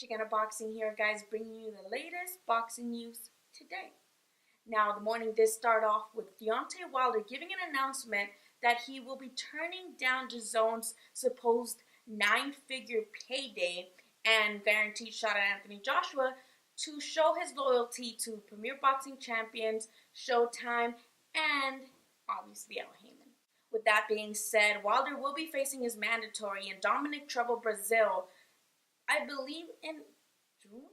Xicana Boxing here, guys, bringing you the latest boxing news today. Now, the morning did start off with Deontay Wilder giving an announcement that he will be turning down DAZN's supposed 9-figure payday and guaranteed shot at Anthony Joshua to show his loyalty to Premier Boxing Champions, Showtime, and obviously Al Heyman. With that being said, Wilder will be facing his mandatory in Dominic Trouble Breazeale, I believe in June?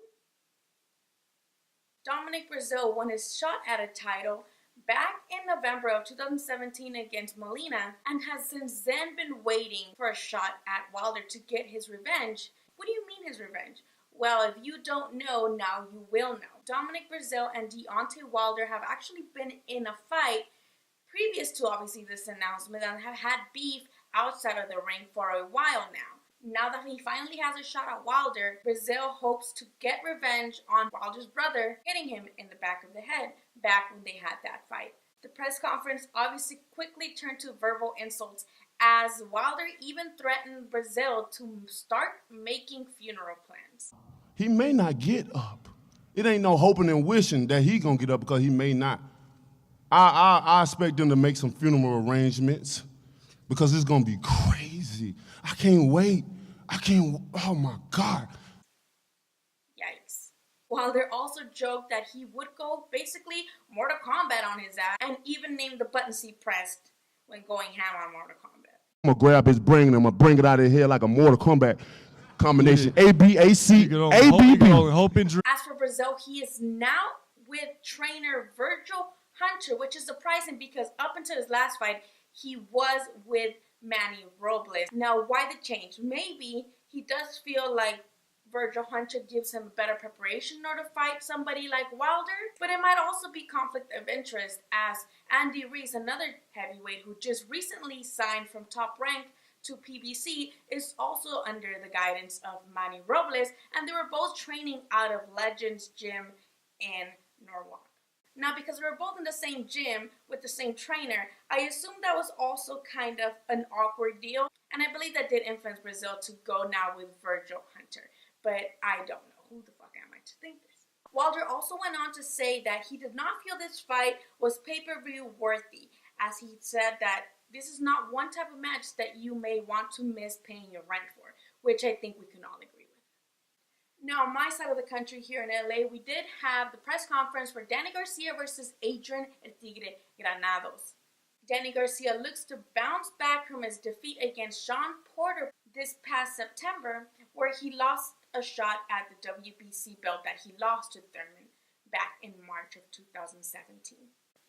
Dominic Breazeale won his shot at a title back in November of 2017 against Molina and has since then been waiting for a shot at Wilder to get his revenge. What do you mean his revenge? Well, if you don't know, now you will know. Dominic Breazeale and Deontay Wilder have actually been in a fight previous to obviously this announcement and have had beef outside of the ring for a while now. Now that he finally has a shot at Wilder, Breazeale hopes to get revenge on Wilder's brother, hitting him in the back of the head back when they had that fight. The press conference obviously quickly turned to verbal insults as Wilder even threatened Breazeale to start making funeral plans. He may not get up. It ain't no hoping and wishing that he gonna get up because he may not. I expect them to make some funeral arrangements because it's gonna be crazy. I can't wait. Oh my God. Yikes. Wilder also joked that he would go basically Mortal Kombat on his ass and even named the buttons he pressed when going ham on Mortal Kombat. I'm gonna grab his brain and I'm gonna bring it out of here like a Mortal Kombat combination. A-B-A-C, A-B-B. As for Breazeale, he is now with trainer Virgil Hunter, which is surprising because up until his last fight, he was with Manny Robles. Now, why the change? Maybe he does feel like Virgil Hunter gives him better preparation in order to fight somebody like Wilder, but it might also be conflict of interest as Andy Ruiz, another heavyweight who just recently signed from Top Rank to PBC, is also under the guidance of Manny Robles, and they were both training out of Legends Gym in Norwalk. Now, because we were both in the same gym with the same trainer, I assume that was also kind of an awkward deal. And I believe that did influence Breazeale to go now with Virgil Hunter. But I don't know. Who the fuck am I to think this? Wilder also went on to say that he did not feel this fight was pay-per-view worthy, as he said that this is not one type of match that you may want to miss paying your rent for, which I think we can all agree with. Now, on my side of the country here in LA, we did have the press conference for Danny Garcia versus Adrian El Tigre Granados. Danny Garcia looks to bounce back from his defeat against Shawn Porter this past September, where he lost a shot at the WBC belt that he lost to Thurman back in March of 2017.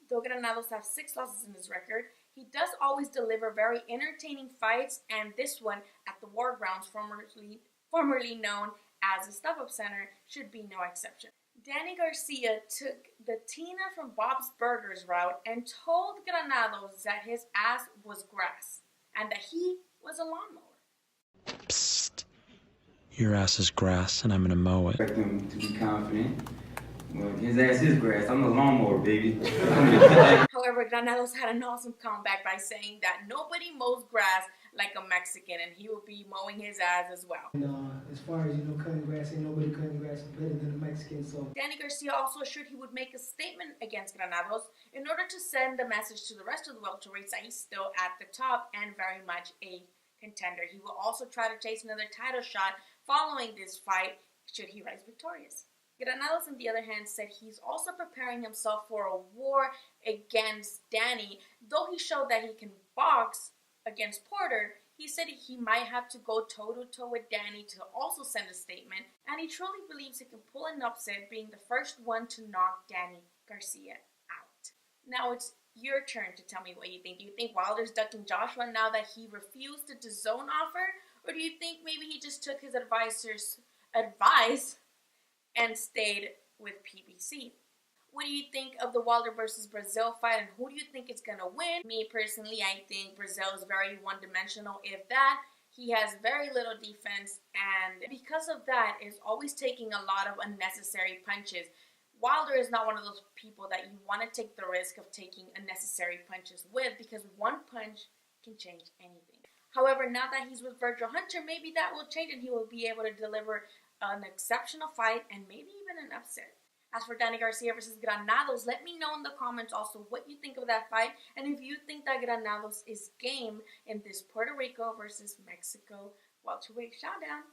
Though Granados has 6 losses in his record, he does always deliver very entertaining fights, and this one at the War Grounds, formerly known as the Stuff Up Center, should be no exception. Danny Garcia took the Tina from Bob's Burgers route and told Granados that his ass was grass and that he was a lawnmower. Psst. Your ass is grass and I'm gonna mow it. I expect him to be confident. Well, his ass is grass. I'm a lawnmower, baby. However, Granados had an awesome comeback by saying that nobody mows grass like a Mexican, and he will be mowing his ass as well. And as far as, cutting grass, ain't nobody cutting grass better than a Mexican, so. Danny Garcia also assured he would make a statement against Granados in order to send a message to the rest of the welterweights that he's still at the top and very much a contender. He will also try to chase another title shot following this fight should he rise victorious. Granados, on the other hand, said he's also preparing himself for a war against Danny. Though he showed that he can box against Porter, he said he might have to go toe-to-toe with Danny to also send a statement, and he truly believes he can pull an upset, being the first one to knock Danny Garcia out. Now it's your turn to tell me what you think. Do you think Wilder's ducking Joshua now that he refused the DAZN offer, or do you think maybe he just took his advisor's advice and stayed with PBC? What do you think of the Wilder versus Breazeale fight, and who do you think is going to win? Me, personally, I think Breazeale is very one-dimensional. If that, he has very little defense, and because of that, is always taking a lot of unnecessary punches. Wilder is not one of those people that you want to take the risk of taking unnecessary punches with, because one punch can change anything. However, now that he's with Virgil Hunter, maybe that will change and he will be able to deliver an exceptional fight and maybe even an upset. As for Danny Garcia versus Granados, let me know in the comments also what you think of that fight and if you think that Granados is game in this Puerto Rico versus Mexico welterweight showdown.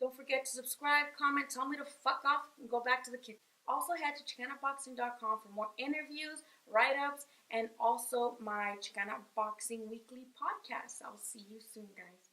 Don't forget to subscribe, comment, tell me to fuck off, and go back to the kitchen. Also head to ChicanaBoxing.com for more interviews, write-ups, and also my Chicana Boxing Weekly podcast. I'll see you soon, guys.